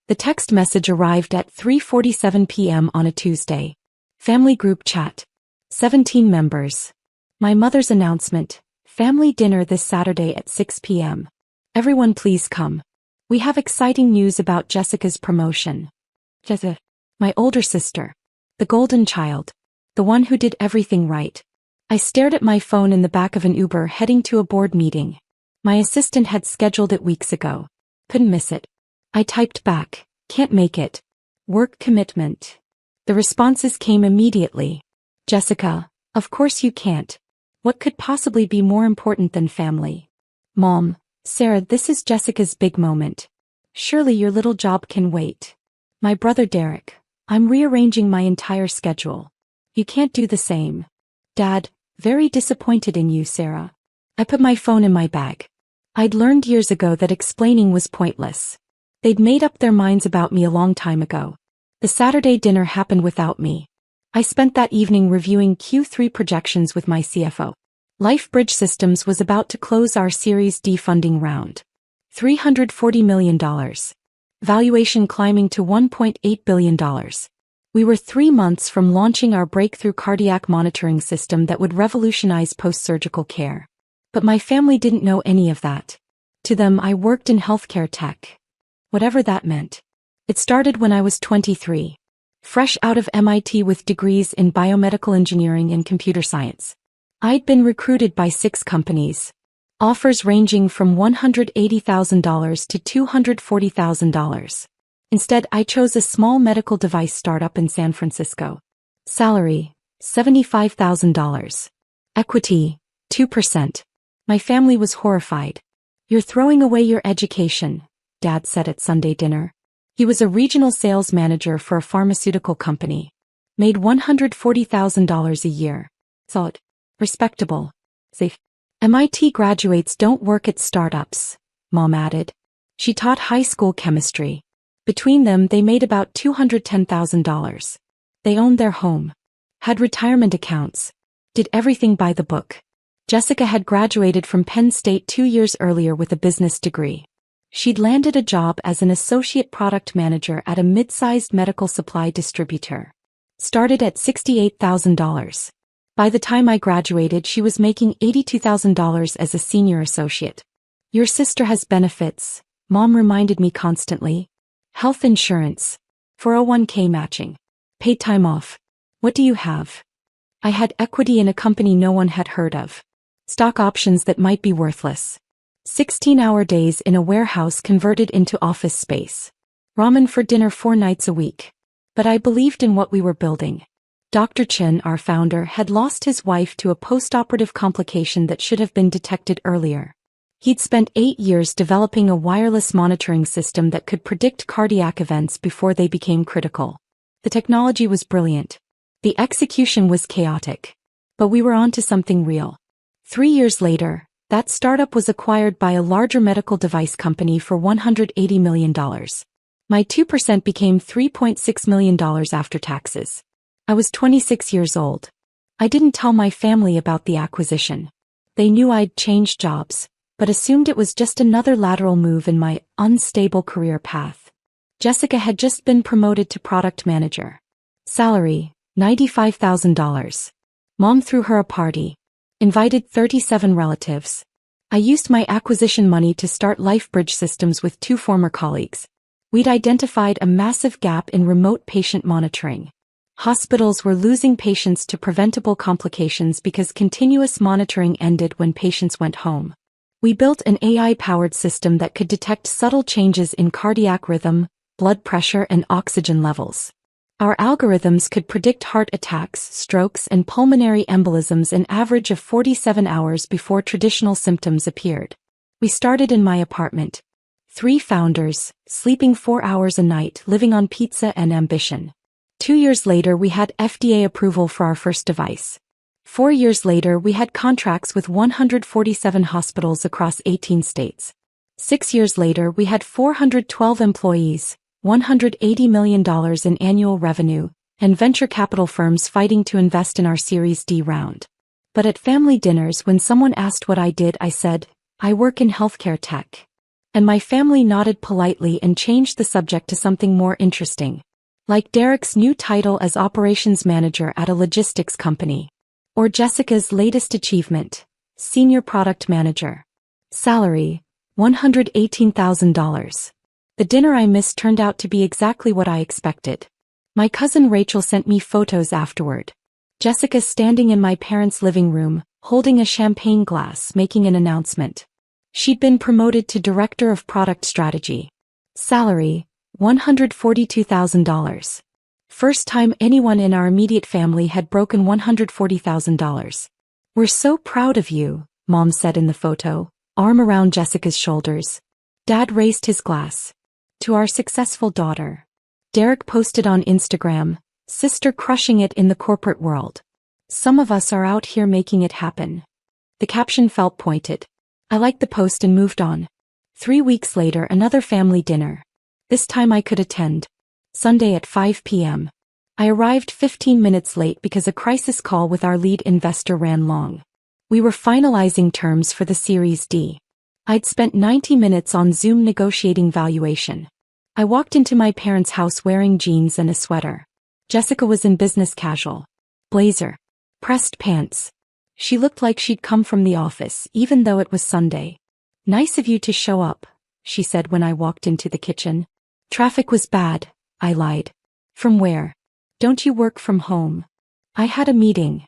The text message arrived at 3:47 p.m. on a Tuesday. Family group chat. 17 members. My mother's announcement. Family dinner this Saturday at 6 p.m. Everyone please come. We have exciting news about Jessica's promotion. Jessica. My older sister. The golden child. The one who did everything right. I stared at my phone in the back of an Uber heading to a board meeting. My assistant had scheduled it weeks ago. Couldn't miss it. I typed back, can't make it. Work commitment. The responses came immediately. Jessica, of course you can't. What could possibly be more important than family? Mom, Sarah, this is Jessica's big moment. Surely your little job can wait. My brother Derek, I'm rearranging my entire schedule. You can't do the same. Dad, very disappointed in you, Sarah. I put my phone in my bag. I'd learned years ago that explaining was pointless. They'd made up their minds about me a long time ago. The Saturday dinner happened without me. I spent that evening reviewing Q3 projections with my CFO. LifeBridge Systems was about to close our Series D funding round. $340 million. Valuation climbing to $1.8 billion. We were 3 months from launching our breakthrough cardiac monitoring system that would revolutionize post-surgical care. But my family didn't know any of that. To them, I worked in healthcare tech. Whatever that meant. It started when I was 23. Fresh out of MIT with degrees in biomedical engineering and computer science. I'd been recruited by 6 companies. Offers ranging from $180,000 to $240,000. Instead, I chose a small medical device startup in San Francisco. Salary, $75,000. Equity, 2%. My family was horrified. You're throwing away your education, Dad said at Sunday dinner. He was a regional sales manager for a pharmaceutical company. Made $140,000 a year. Thought, respectable. Safe. MIT graduates don't work at startups, Mom added. She taught high school chemistry. Between them they made about $210,000. They owned their home. Had retirement accounts. Did everything by the book. Jessica had graduated from Penn State 2 years earlier with a business degree. She'd landed a job as an associate product manager at a mid-sized medical supply distributor. Started at $68,000. By the time I graduated, she was making $82,000 as a senior associate. Your sister has benefits, Mom reminded me constantly. Health insurance. 401k matching. Paid time off. What do you have? I had equity in a company no one had heard of. Stock options that might be worthless. 16-hour days in a warehouse converted into office space. Ramen for dinner 4 nights a week. But I believed in what we were building. Dr. Chen, our founder, had lost his wife to a postoperative complication that should have been detected earlier. He'd spent 8 years developing a wireless monitoring system that could predict cardiac events before they became critical. The technology was brilliant. The execution was chaotic. But we were onto something real. 3 years later, that startup was acquired by a larger medical device company for $180 million. My 2% became $3.6 million after taxes. I was 26 years old. I didn't tell my family about the acquisition. They knew I'd changed jobs, but assumed it was just another lateral move in my unstable career path. Jessica had just been promoted to product manager. Salary, $95,000. Mom threw her a party. Invited 37 relatives. I used my acquisition money to start LifeBridge Systems with 2 former colleagues. We'd identified a massive gap in remote patient monitoring. Hospitals were losing patients to preventable complications because continuous monitoring ended when patients went home. We built an AI-powered system that could detect subtle changes in cardiac rhythm, blood pressure, and oxygen levels. Our algorithms could predict heart attacks, strokes, and pulmonary embolisms an average of 47 hours before traditional symptoms appeared. We started in my apartment. 3 founders, sleeping 4 hours a night, living on pizza and ambition. 2 years later we had FDA approval for our first device. 4 years later we had contracts with 147 hospitals across 18 states. 6 years later we had 412 employees, $180 million in annual revenue, and venture capital firms fighting to invest in our Series D round. But at family dinners when someone asked what I did, I said, I work in healthcare tech. And my family nodded politely and changed the subject to something more interesting. Like Derek's new title as operations manager at a logistics company. Or Jessica's latest achievement, senior product manager. Salary, $118,000. The dinner I missed turned out to be exactly what I expected. My cousin Rachel sent me photos afterward. Jessica standing in my parents' living room, holding a champagne glass, making an announcement. She'd been promoted to Director of Product Strategy. Salary, $142,000. First time anyone in our immediate family had broken $140,000. We're so proud of you, Mom said in the photo, arm around Jessica's shoulders. Dad raised his glass. To our successful daughter. Derek posted on Instagram, sister crushing it in the corporate world. Some of us are out here making it happen. The caption felt pointed. I liked the post and moved on. 3 weeks later, another family dinner. This time I could attend. Sunday at 5 p.m. I arrived 15 minutes late because a crisis call with our lead investor ran long. We were finalizing terms for the Series D. I'd spent 90 minutes on Zoom negotiating valuation. I walked into my parents' house wearing jeans and a sweater. Jessica was in business casual. Blazer. Pressed pants. She looked like she'd come from the office, even though it was Sunday. Nice of you to show up, she said when I walked into the kitchen. Traffic was bad, I lied. From where? Don't you work from home? I had a meeting.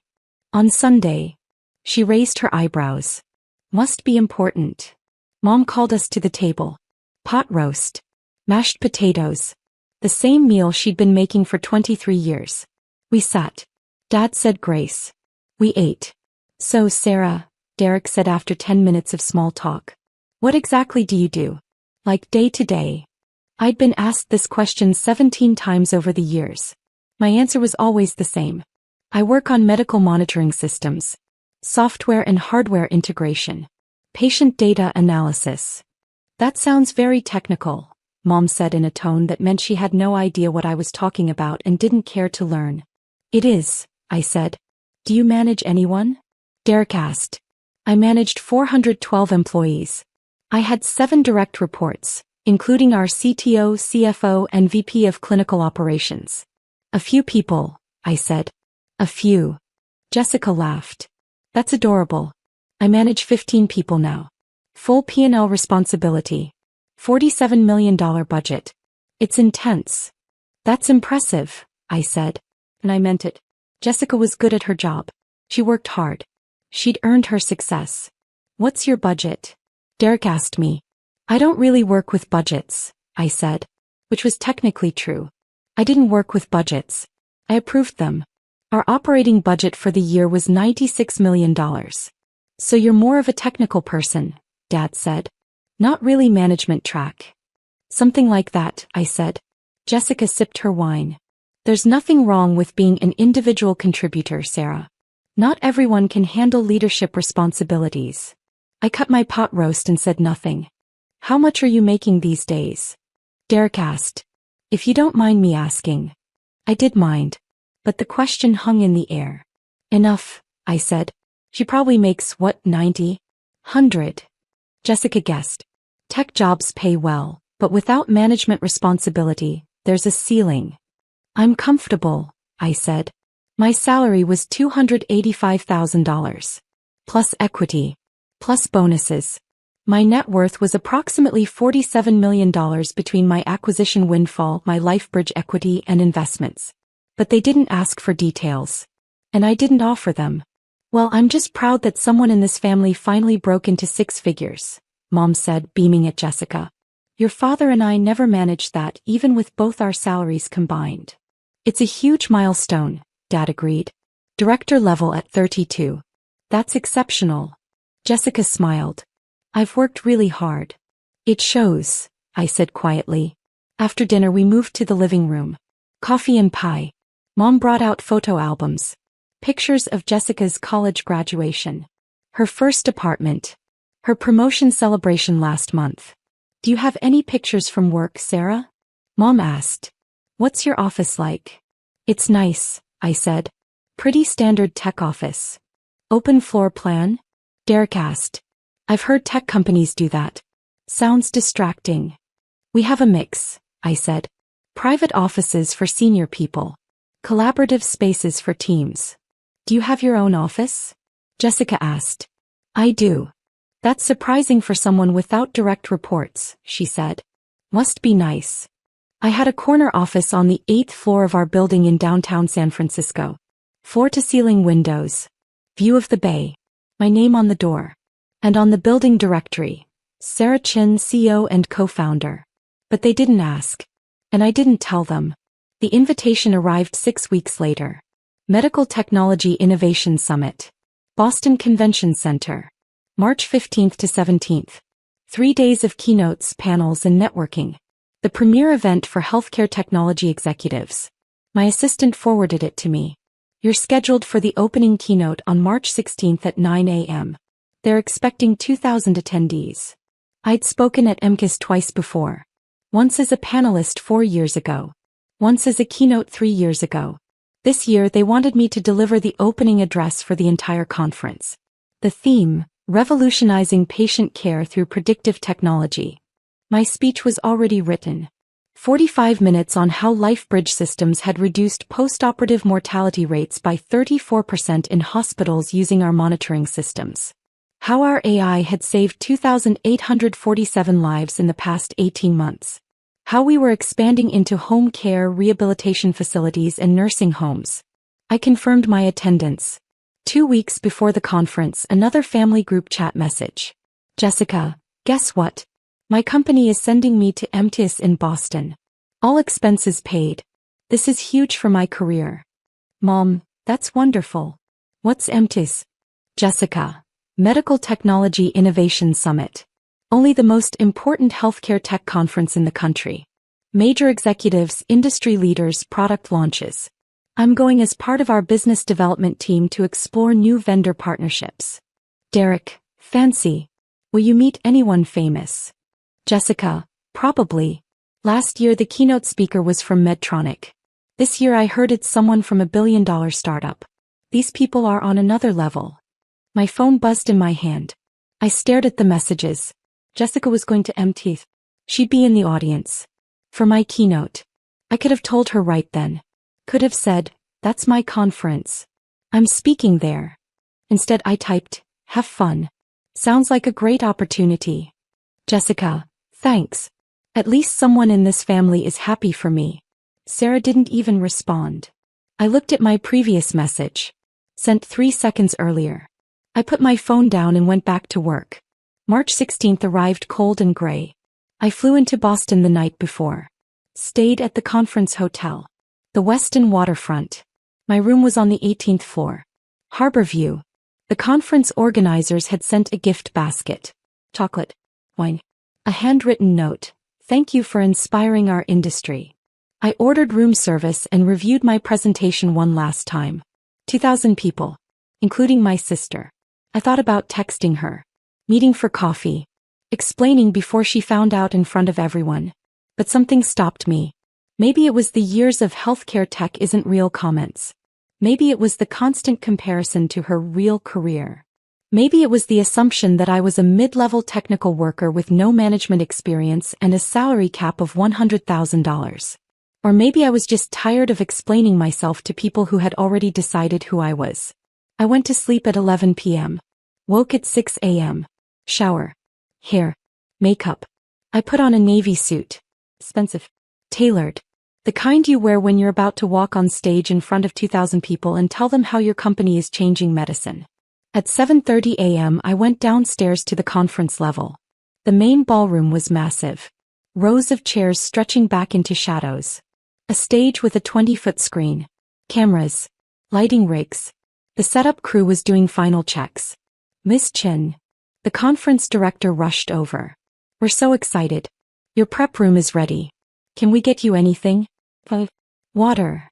On Sunday. She raised her eyebrows. Must be important. Mom called us to the table. Pot roast. Mashed potatoes. The same meal she'd been making for 23 years. We sat. Dad said grace. We ate. So, Sarah, Derek said after 10 minutes of small talk. What exactly do you do? Like day to day? I'd been asked this question 17 times over the years. My answer was always the same. I work on medical monitoring systems. Software and hardware integration. Patient data analysis. That sounds very technical, Mom said in a tone that meant she had no idea what I was talking about and didn't care to learn. It is, I said. Do you manage anyone? Derek asked. I managed 412 employees. I had 7 direct reports, including our CTO, CFO, and VP of Clinical Operations. A few people, I said. A few. Jessica laughed. That's adorable. I manage 15 people now. Full P&L responsibility. $47 million budget. It's intense. That's impressive, I said. And I meant it. Jessica was good at her job. She worked hard. She'd earned her success. What's your budget? Derek asked me. I don't really work with budgets, I said. Which was technically true. I didn't work with budgets. I approved them. Our operating budget for the year was $96 million. So you're more of a technical person, Dad said. Not really management track. Something like that, I said. Jessica sipped her wine. There's nothing wrong with being an individual contributor, Sarah. Not everyone can handle leadership responsibilities. I cut my pot roast and said nothing. How much are you making these days? Derek asked. If you don't mind me asking. I did mind. But the question hung in the air. Enough, I said. She probably makes, what, 90? 100. Jessica guessed. Tech jobs pay well, but without management responsibility, there's a ceiling. I'm comfortable, I said. My salary was $285,000. Plus equity. Plus bonuses. My net worth was approximately $47 million between my acquisition windfall, my LifeBridge equity, and investments. But they didn't ask for details. And I didn't offer them. Well, I'm just proud that someone in this family finally broke into 6 figures, Mom said, beaming at Jessica. Your father and I never managed that, even with both our salaries combined. It's a huge milestone, Dad agreed. Director level at 32. That's exceptional. Jessica smiled. I've worked really hard. It shows, I said quietly. After dinner we moved to the living room. Coffee and pie. Mom brought out photo albums. Pictures of Jessica's college graduation. Her first apartment. Her promotion celebration last month. Do you have any pictures from work, Sarah? Mom asked. What's your office like? It's nice, I said. Pretty standard tech office. Open floor plan? Derek asked. I've heard tech companies do that. Sounds distracting. We have a mix, I said. Private offices for senior people. Collaborative spaces for teams. Do you have your own office? Jessica asked. I do. That's surprising for someone without direct reports, she said. Must be nice. I had a corner office on the 8th floor of our building in downtown San Francisco. Floor-to-ceiling windows. View of the bay. My name on the door. And on the building directory. Sarah Chin, CEO and co-founder. But they didn't ask. And I didn't tell them. The invitation arrived 6 weeks later. Medical Technology Innovation Summit. Boston Convention Center. March 15th to 17th. 3 days of keynotes, panels, and networking. The premier event for healthcare technology executives. My assistant forwarded it to me. You're scheduled for the opening keynote on March 16th at 9 a.m. They're expecting 2,000 attendees. I'd spoken at MCAS twice before. Once as a panelist 4 years ago. Once as a keynote 3 years ago. This year they wanted me to deliver the opening address for the entire conference. The theme, Revolutionizing Patient Care Through Predictive Technology. My speech was already written. 45 minutes on how LifeBridge systems had reduced post-operative mortality rates by 34% in hospitals using our monitoring systems. How our AI had saved 2,847 lives in the past 18 months. How we were expanding into home care, rehabilitation facilities, and nursing homes. I confirmed my attendance. 2 weeks before the conference, another family group chat message. Jessica, guess what? My company is sending me to MTIS in Boston. All expenses paid. This is huge for my career. Mom, that's wonderful. What's MTIS? Jessica, Medical Technology Innovation Summit. Only the most important healthcare tech conference in the country. Major executives, industry leaders, product launches. I'm going as part of our business development team to explore new vendor partnerships. Derek, fancy. Will you meet anyone famous? Jessica, probably. Last year the keynote speaker was from Medtronic. This year I heard it's someone from a billion-dollar startup. These people are on another level. My phone buzzed in my hand. I stared at the messages. Jessica was going to MTIS. She'd be in the audience. For my keynote. I could have told her right then. Could have said, that's my conference. I'm speaking there. Instead I typed, have fun. Sounds like a great opportunity. Jessica, thanks. At least someone in this family is happy for me. Sarah didn't even respond. I looked at my previous message. Sent 3 seconds earlier. I put my phone down and went back to work. March 16th arrived cold and gray. I flew into Boston the night before. Stayed at the conference hotel. The Westin waterfront. My room was on the 18th floor. Harbor view. The conference organizers had sent a gift basket. Chocolate. Wine. A handwritten note. Thank you for inspiring our industry. I ordered room service and reviewed my presentation one last time. 2,000 people. Including my sister. I thought about texting her. Meeting for coffee. Explaining before she found out in front of everyone. But something stopped me. Maybe it was the years of healthcare tech isn't real comments. Maybe it was the constant comparison to her real career. Maybe it was the assumption that I was a mid-level technical worker with no management experience and a salary cap of $100,000. Or maybe I was just tired of explaining myself to people who had already decided who I was. I went to sleep at 11 p.m. Woke at 6 a.m. Shower. Hair. Makeup. I put on a navy suit. Expensive. Tailored. The kind you wear when you're about to walk on stage in front of 2,000 people and tell them how your company is changing medicine. At 7:30 a.m. I went downstairs to the conference level. The main ballroom was massive. Rows of chairs stretching back into shadows. A stage with a 20-foot screen. Cameras. Lighting rigs. The setup crew was doing final checks. Miss Chin. The conference director rushed over. We're so excited. Your prep room is ready. Can we get you anything? Water.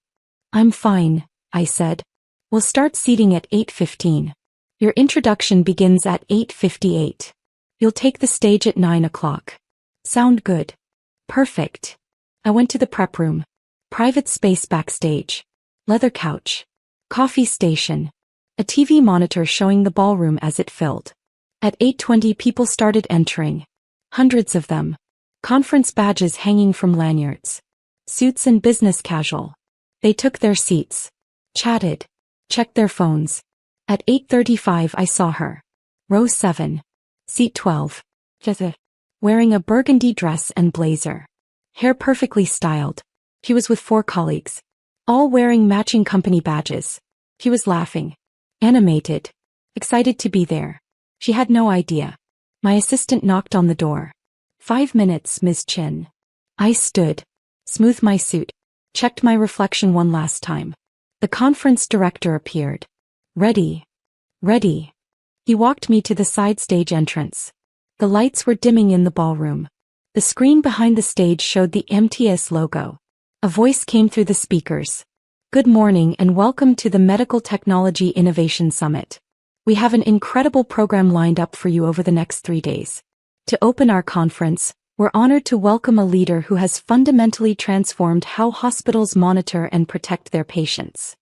I'm fine, I said. We'll start seating at 8:15. Your introduction begins at 8:58. You'll take the stage at 9 o'clock. Sound good? Perfect. I went to the prep room. Private space backstage. Leather couch. Coffee station. A TV monitor showing the ballroom as it filled. At 8:20 people started entering. Hundreds of them. Conference badges hanging from lanyards. Suits and business casual. They took their seats. Chatted. Checked their phones. At 8:35 I saw her. Row 7. Seat 12. Jessica. Wearing a burgundy dress and blazer. Hair perfectly styled. She was with 4 colleagues. All wearing matching company badges. She was laughing. Animated. Excited to be there. She had no idea. My assistant knocked on the door. 5 minutes, Ms. Chin. I stood. Smoothed my suit. Checked my reflection one last time. The conference director appeared. Ready. Ready. He walked me to the side stage entrance. The lights were dimming in the ballroom. The screen behind the stage showed the MTS logo. A voice came through the speakers. Good morning and welcome to the Medical Technology Innovation Summit. We have an incredible program lined up for you over the next 3 days. To open our conference, we're honored to welcome a leader who has fundamentally transformed how hospitals monitor and protect their patients.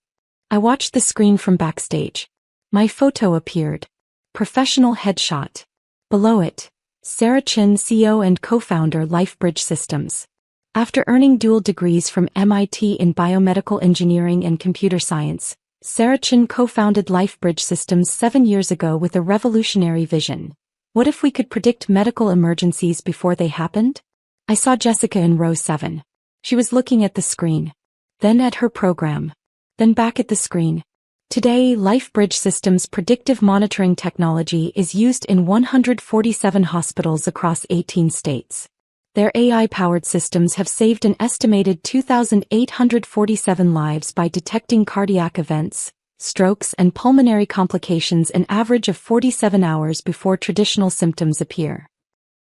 I watched the screen from backstage. My photo appeared. Professional headshot. Below it, Sarah Chin, CEO and co-founder LifeBridge Systems. After earning dual degrees from MIT in biomedical engineering and computer science, Sarah Chin co-founded LifeBridge Systems 7 years ago with a revolutionary vision. What if we could predict medical emergencies before they happened? I saw Jessica in row 7. She was looking at the screen. Then at her program. Then back at the screen. Today, LifeBridge Systems' predictive monitoring technology is used in 147 hospitals across 18 states. Their AI-powered systems have saved an estimated 2,847 lives by detecting cardiac events, strokes and pulmonary complications an average of 47 hours before traditional symptoms appear.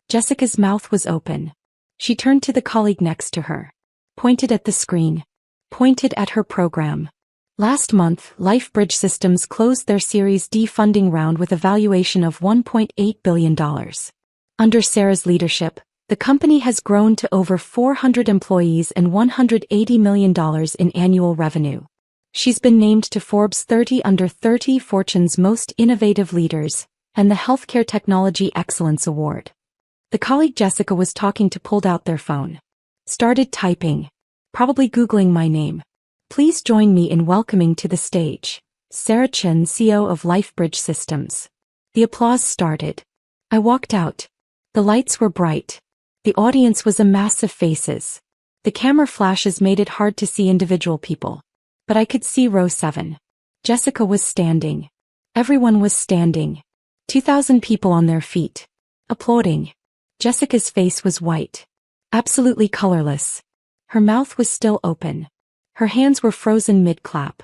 Jessica's mouth was open. She turned to the colleague next to her. Pointed at the screen. Pointed at her program. Last month, LifeBridge Systems closed their Series D funding round with a valuation of $1.8 billion. Under Sarah's leadership, the company has grown to over 400 employees and $180 million in annual revenue. She's been named to Forbes 30 Under 30 Fortune's Most Innovative Leaders and the Healthcare Technology Excellence Award. The colleague Jessica was talking to pulled out their phone. Started typing. Probably Googling my name. Please join me in welcoming to the stage Sarah Chin, CEO of LifeBridge Systems. The applause started. I walked out. The lights were bright. The audience was a mass of faces. The camera flashes made it hard to see individual people. But I could see row 7. Jessica was standing. Everyone was standing. 2,000 people on their feet. Applauding. Jessica's face was white. Absolutely colorless. Her mouth was still open. Her hands were frozen mid-clap.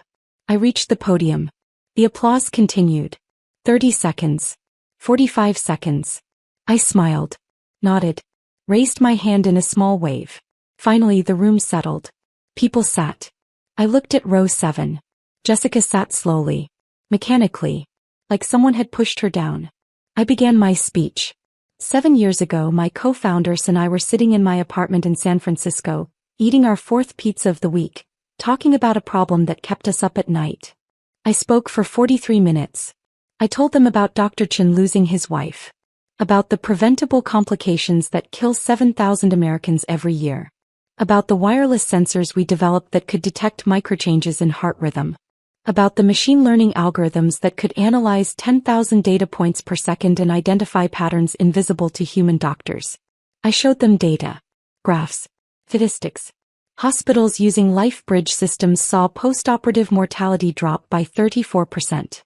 I reached the podium. The applause continued. 30 seconds. 45 seconds. I smiled. Nodded. Raised my hand in a small wave. Finally the room settled. People sat. I looked at row 7. Jessica sat slowly. Mechanically. Like someone had pushed her down. I began my speech. 7 years ago my co-founders and I were sitting in my apartment in San Francisco, eating our 4th pizza of the week, talking about a problem that kept us up at night. I spoke for 43 minutes. I told them about Dr. Chin losing his wife. About the preventable complications that kill 7,000 Americans every year. About the wireless sensors we developed that could detect microchanges in heart rhythm. About the machine learning algorithms that could analyze 10,000 data points per second and identify patterns invisible to human doctors. I showed them data. Graphs. Statistics. Hospitals using LifeBridge Systems saw postoperative mortality drop by 34%.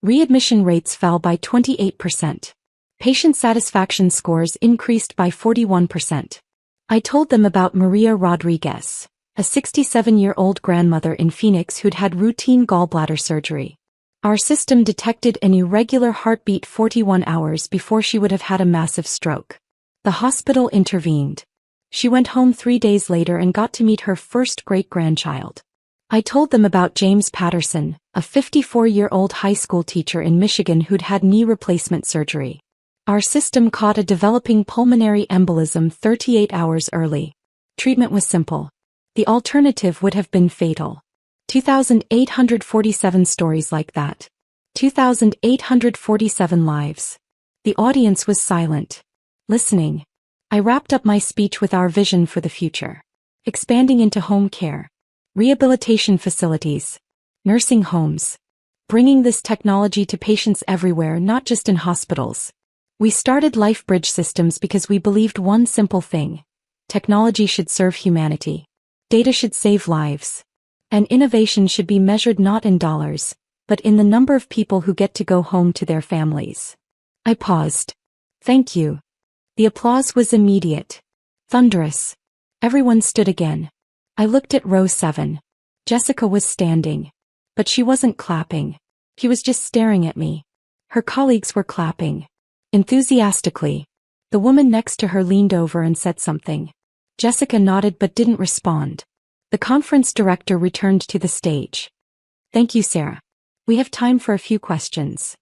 Readmission rates fell by 28%. Patient satisfaction scores increased by 41%. I told them about Maria Rodriguez, a 67-year-old grandmother in Phoenix who'd had routine gallbladder surgery. Our system detected an irregular heartbeat 41 hours before she would have had a massive stroke. The hospital intervened. She went home 3 days later and got to meet her first great-grandchild. I told them about James Patterson, a 54-year-old high school teacher in Michigan who'd had knee replacement surgery. Our system caught a developing pulmonary embolism 38 hours early. Treatment was simple. The alternative would have been fatal. 2,847 stories like that. 2,847 lives. The audience was silent. Listening. I wrapped up my speech with our vision for the future. Expanding into home care, rehabilitation facilities, nursing homes. Bringing this technology to patients everywhere, not just in hospitals. We started LifeBridge Systems because we believed one simple thing. Technology should serve humanity. Data should save lives. And innovation should be measured not in dollars, but in the number of people who get to go home to their families. I paused. Thank you. The applause was immediate. Thunderous. Everyone stood again. I looked at row 7. Jessica was standing. But she wasn't clapping. She was just staring at me. Her colleagues were clapping. Enthusiastically. The woman next to her leaned over and said something. Jessica nodded but didn't respond. The conference director returned to the stage. Thank you, Sarah. We have time for a few questions.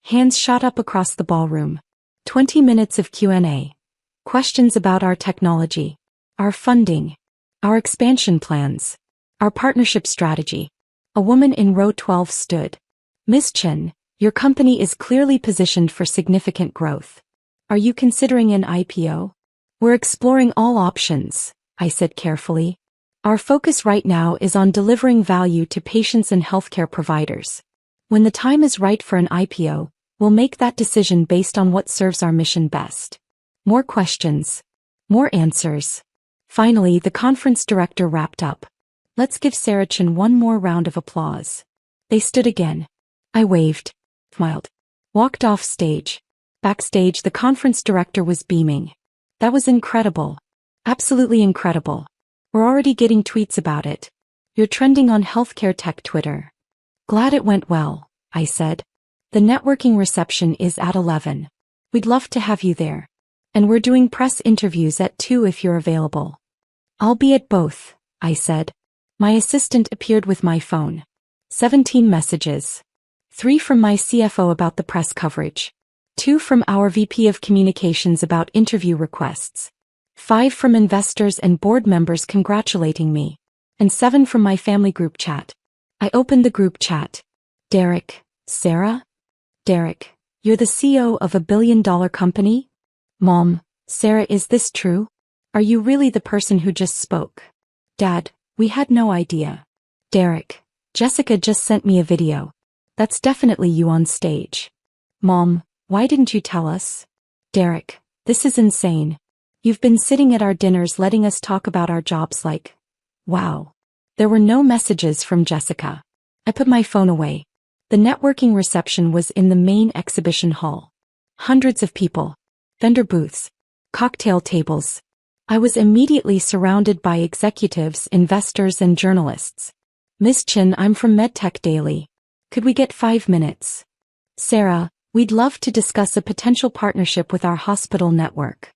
Hands shot up across the ballroom. 20 minutes of Q&A. Questions about our technology, our funding, our expansion plans, our partnership strategy. A woman in row 12 stood. Ms. Chen, your company is clearly positioned for significant growth. Are you considering an IPO? We're exploring all options, I said carefully. Our focus right now is on delivering value to patients and healthcare providers. When the time is right for an IPO, we'll make that decision based on what serves our mission best. More questions. More answers. Finally, the conference director wrapped up. Let's give Sarah Chen one more round of applause. They stood again. I waved, smiled, walked off stage. Backstage, the conference director was beaming. That was incredible. Absolutely incredible. We're already getting tweets about it. You're trending on healthcare tech Twitter. Glad it went well, I said. The networking reception is at 11. We'd love to have you there. And we're doing press interviews at 2 if you're available. I'll be at both, I said. My assistant appeared with my phone. 17 messages. 3 from my CFO about the press coverage. 2 from our VP of Communications about interview requests. 5 from investors and board members congratulating me. And 7 from my family group chat. I opened the group chat. Derek, Sarah? Derek, you're the CEO of $1 billion company? Mom, Sarah, is this true? Are you really the person who just spoke? Dad, we had no idea. Derek, Jessica just sent me a video. That's definitely you on stage. Mom, why didn't you tell us? Derek, this is insane. You've been sitting at our dinners letting us talk about our jobs like, wow. There were no messages from Jessica. I put my phone away. The networking reception was in the main exhibition hall. Hundreds of people. Vendor booths. Cocktail tables. I was immediately surrounded by executives, investors, and journalists. Ms. Chen, I'm from MedTech Daily. Could we get 5 minutes? Sarah, we'd love to discuss a potential partnership with our hospital network.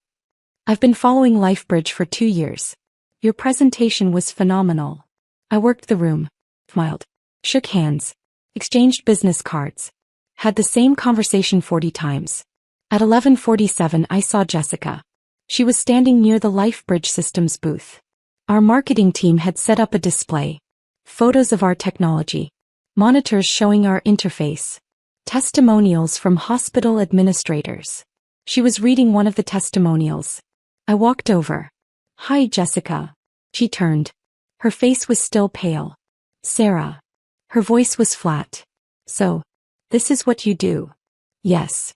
I've been following LifeBridge for 2 years. Your presentation was phenomenal. I worked the room, smiled, shook hands, exchanged business cards, had the same conversation 40 times. At 11:47 I saw Jessica. She was standing near the LifeBridge Systems booth. Our marketing team had set up a display. Photos of our technology. Monitors showing our interface. Testimonials from hospital administrators. She was reading one of the testimonials. I walked over. Hi, Jessica. She turned. Her face was still pale. Sarah. Her voice was flat. So, this is what you do? Yes.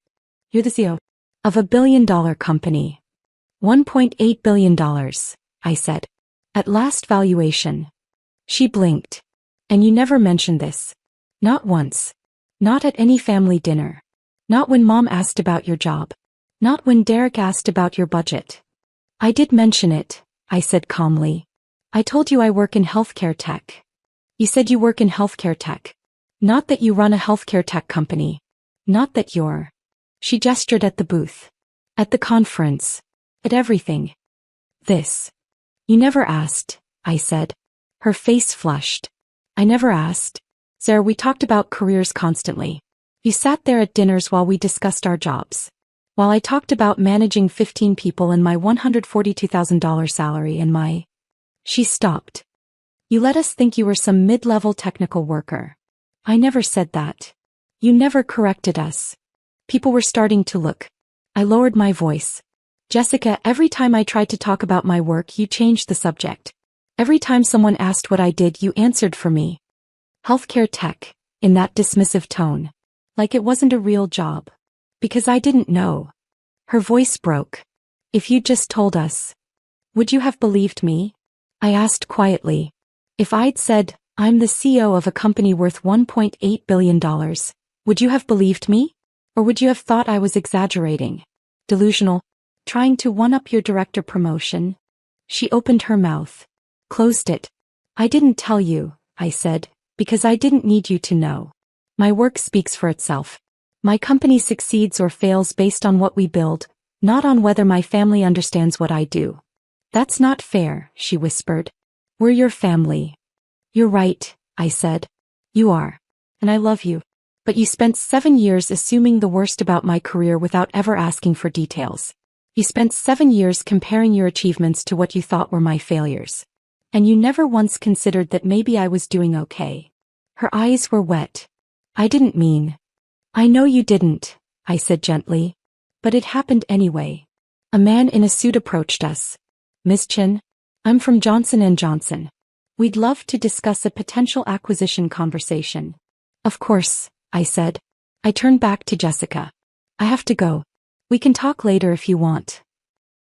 You're the CEO of $1 billion company. $1.8 billion, I said. At last valuation. She blinked. And you never mentioned this. Not once. Not at any family dinner. Not when Mom asked about your job. Not when Derek asked about your budget. I did mention it, I said calmly. I told you I work in healthcare tech. You said you work in healthcare tech. Not that you run a healthcare tech company. Not that you're. She gestured at the booth. At the conference. At everything. This. You never asked, I said. Her face flushed. I never asked. Sarah, we talked about careers constantly. You sat there at dinners while we discussed our jobs. While I talked about managing 15 people and my $142,000 salary and my... She stopped. You let us think you were some mid-level technical worker. I never said that. You never corrected us. People were starting to look. I lowered my voice. Jessica, every time I tried to talk about my work, you changed the subject. Every time someone asked what I did, you answered for me. Healthcare tech, in that dismissive tone. Like it wasn't a real job. Because I didn't know. Her voice broke. If you'd just told us. Would you have believed me? I asked quietly. If I'd said, I'm the CEO of a company worth $1.8 billion, would you have believed me? Or would you have thought I was exaggerating? Delusional? Trying to one-up your director promotion? She opened her mouth. Closed it. I didn't tell you, I said, because I didn't need you to know. My work speaks for itself. My company succeeds or fails based on what we build, not on whether my family understands what I do. That's not fair, she whispered. We're your family. You're right, I said. You are. And I love you. But you spent 7 years assuming the worst about my career without ever asking for details. You spent 7 years comparing your achievements to what you thought were my failures. And you never once considered that maybe I was doing okay. Her eyes were wet. I didn't mean. I know you didn't, I said gently. But it happened anyway. A man in a suit approached us. Miss Chin, I'm from Johnson & Johnson. We'd love to discuss a potential acquisition conversation. Of course, I said. I turned back to Jessica. I have to go. We can talk later if you want.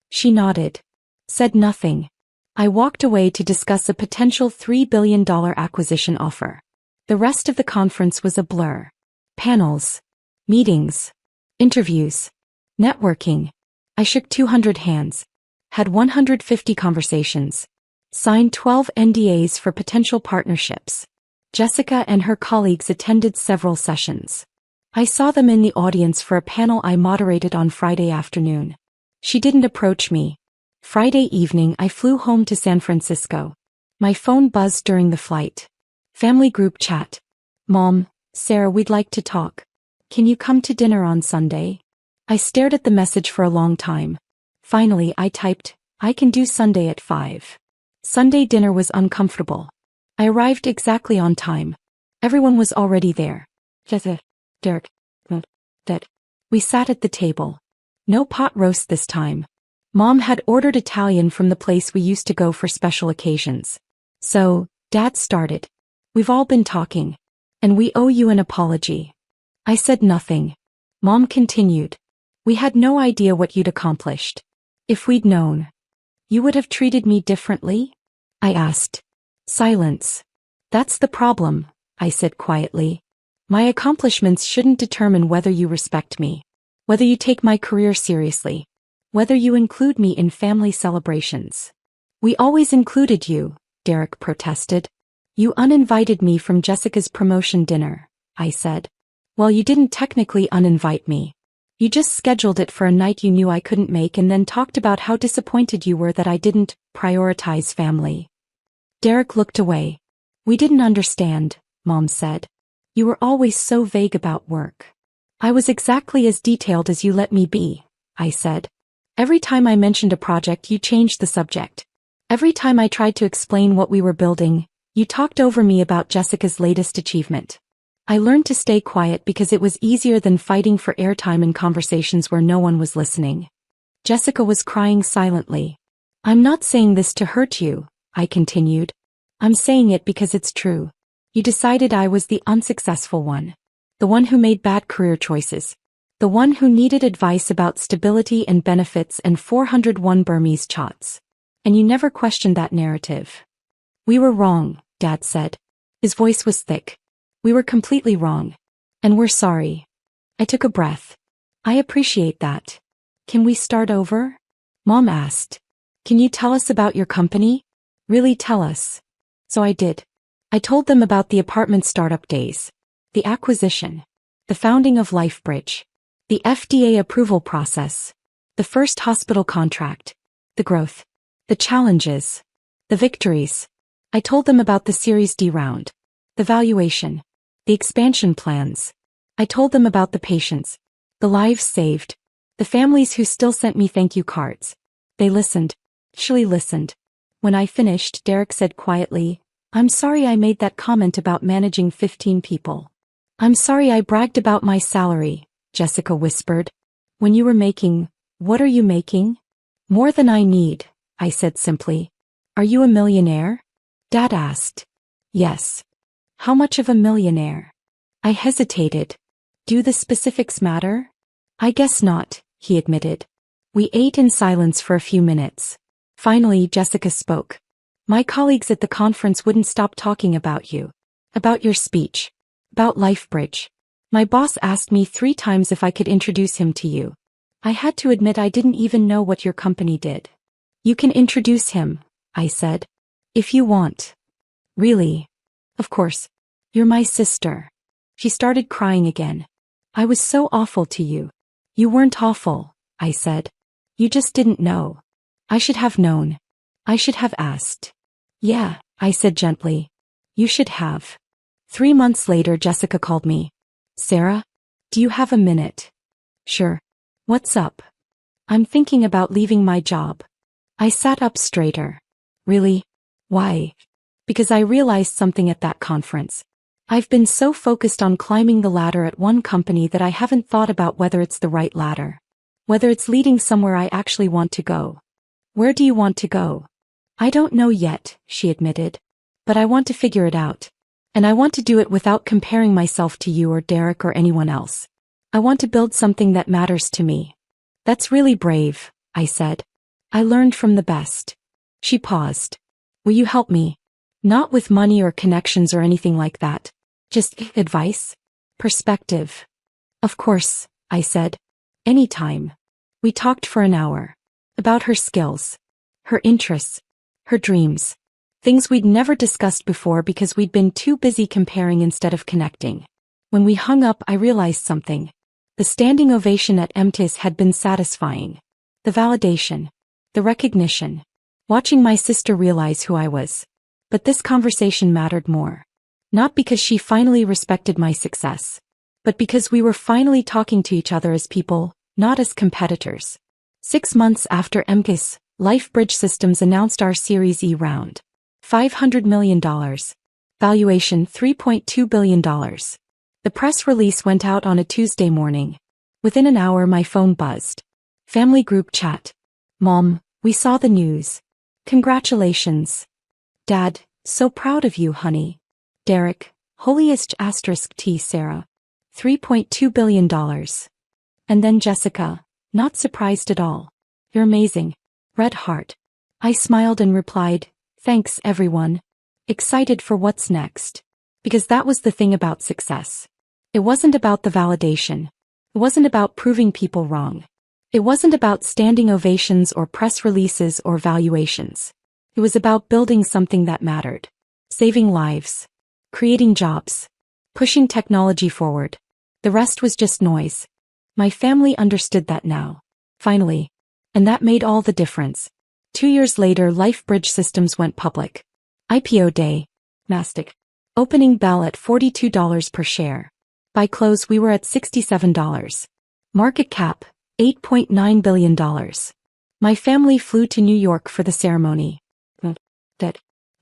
She nodded. Said nothing. I walked away to discuss a potential $3 billion acquisition offer. The rest of the conference was a blur. Panels. Meetings. Interviews. Networking. I shook 200 hands. Had 150 conversations. Signed 12 NDAs for potential partnerships. Jessica and her colleagues attended several sessions. I saw them in the audience for a panel I moderated on Friday afternoon. She didn't approach me. Friday evening I flew home to San Francisco. My phone buzzed during the flight. Family group chat. Mom, Sarah, we'd like to talk. Can you come to dinner on Sunday? I stared at the message for a long time. Finally I typed, I can do Sunday at 5. Sunday dinner was uncomfortable. I arrived exactly on time. Everyone was already there. Jessica, Derek, Dad. We sat at the table. No pot roast this time. Mom had ordered Italian from the place we used to go for special occasions. So, Dad started. We've all been talking. And we owe you an apology. I said nothing. Mom continued. We had no idea what you'd accomplished. If we'd known. You would have treated me differently? I asked. Silence. That's the problem, I said quietly. My accomplishments shouldn't determine whether you respect me. Whether you take my career seriously. Whether you include me in family celebrations. We always included you, Derek protested. You uninvited me from Jessica's promotion dinner, I said. Well, you didn't technically uninvite me. You just scheduled it for a night you knew I couldn't make and then talked about how disappointed you were that I didn't prioritize family. Derek looked away. We didn't understand, Mom said. You were always so vague about work. I was exactly as detailed as you let me be, I said. Every time I mentioned a project, you changed the subject. Every time I tried to explain what we were building, you talked over me about Jessica's latest achievement. I learned to stay quiet because it was easier than fighting for airtime in conversations where no one was listening. Jessica was crying silently. I'm not saying this to hurt you, I continued. I'm saying it because it's true. You decided I was the unsuccessful one. The one who made bad career choices. The one who needed advice about stability and benefits and 401 Burmese chots. And you never questioned that narrative. We were wrong, Dad said. His voice was thick. We were completely wrong. And we're sorry. I took a breath. I appreciate that. Can we start over? Mom asked. Can you tell us about your company? Really tell us. So I did. I told them about the apartment startup days. The acquisition. The founding of LifeBridge. The FDA approval process. The first hospital contract. The growth. The challenges. The victories. I told them about the Series D round. The valuation. The expansion plans. I told them about the patients. The lives saved. The families who still sent me thank you cards. They listened. Actually listened. When I finished, Derek said quietly, I'm sorry I made that comment about managing 15 people. I'm sorry I bragged about my salary, Jessica whispered. When you were making, what are you making? More than I need, I said simply. Are you a millionaire? Dad asked. Yes. How much of a millionaire? I hesitated. Do the specifics matter? I guess not, he admitted. We ate in silence for a few minutes. Finally, Jessica spoke. My colleagues at the conference wouldn't stop talking about you. About your speech. About LifeBridge. My boss asked me 3 times if I could introduce him to you. I had to admit I didn't even know what your company did. You can introduce him, I said. If you want. Really? Of course. You're my sister. She started crying again. I was so awful to you. You weren't awful, I said. You just didn't know. I should have known. I should have asked. Yeah, I said gently. You should have. 3 months later, Jessica called me. Sarah? Do you have a minute? Sure. What's up? I'm thinking about leaving my job. I sat up straighter. Really? Why? Because I realized something at that conference. I've been so focused on climbing the ladder at one company that I haven't thought about whether it's the right ladder. Whether it's leading somewhere I actually want to go. Where do you want to go? I don't know yet, she admitted. But I want to figure it out. And I want to do it without comparing myself to you or Derek or anyone else. I want to build something that matters to me. That's really brave, I said. I learned from the best. She paused. Will you help me? Not with money or connections or anything like that. Just advice? Perspective. Of course, I said. Anytime. We talked for an hour. About her skills. Her interests. Her dreams. Things we'd never discussed before because we'd been too busy comparing instead of connecting. When we hung up, I realized something. The standing ovation at MTIS had been satisfying. The validation. The recognition. Watching my sister realize who I was. But this conversation mattered more. Not because she finally respected my success. But because we were finally talking to each other as people, not as competitors. 6 months after MTIS, LifeBridge Systems announced our Series E round. $500 million. Valuation $3.2 billion. The press release went out on a Tuesday morning. Within an hour my phone buzzed. Family group chat. Mom, we saw the news. Congratulations. Dad, so proud of you, honey. Derek, holiest asterisk T Sarah. $3.2 billion. And then Jessica, not surprised at all. You're amazing. Red heart. I smiled and replied, thanks everyone. Excited for what's next. Because that was the thing about success. It wasn't about the validation. It wasn't about proving people wrong. It wasn't about standing ovations or press releases or valuations. It was about building something that mattered. Saving lives. Creating jobs. Pushing technology forward. The rest was just noise. My family understood that now. Finally. And that made all the difference. 2 years later, LifeBridge Systems went public. IPO day. Nasdaq. Opening bell at $42 per share. By close we were at $67. Market cap, $8.9 billion. My family flew to New York for the ceremony.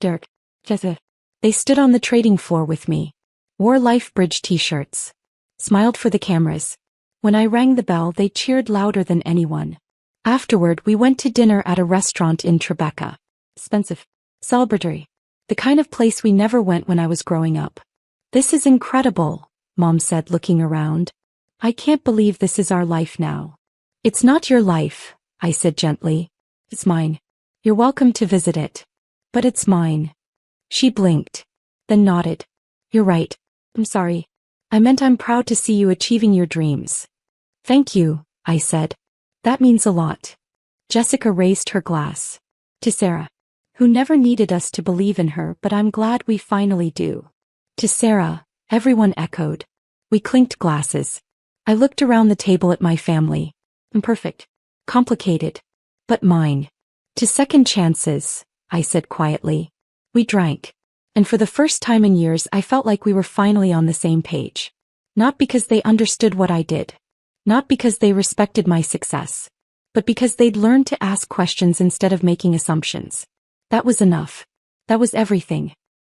Derek, Jessica. They stood on the trading floor with me. Wore LifeBridge t-shirts. Smiled for the cameras. When I rang the bell, they cheered louder than anyone. Afterward, we went to dinner at a restaurant in Tribeca. Expensive. Celebratory. The kind of place we never went when I was growing up. This is incredible, Mom said, looking around. I can't believe this is our life now. It's not your life, I said gently. It's mine. You're welcome to visit it. But it's mine. She blinked. Then nodded. You're right. I'm sorry. I meant I'm proud to see you achieving your dreams. Thank you, I said. That means a lot. Jessica raised her glass. To Sarah, who never needed us to believe in her, but I'm glad we finally do. To Sarah, everyone echoed. We clinked glasses. I looked around the table at my family. Imperfect. Complicated. But mine. To second chances, I said quietly. We drank. And for the first time in years I felt like we were finally on the same page. Not because they understood what I did. Not because they respected my success. But because they'd learned to ask questions instead of making assumptions. That was enough. That was everything.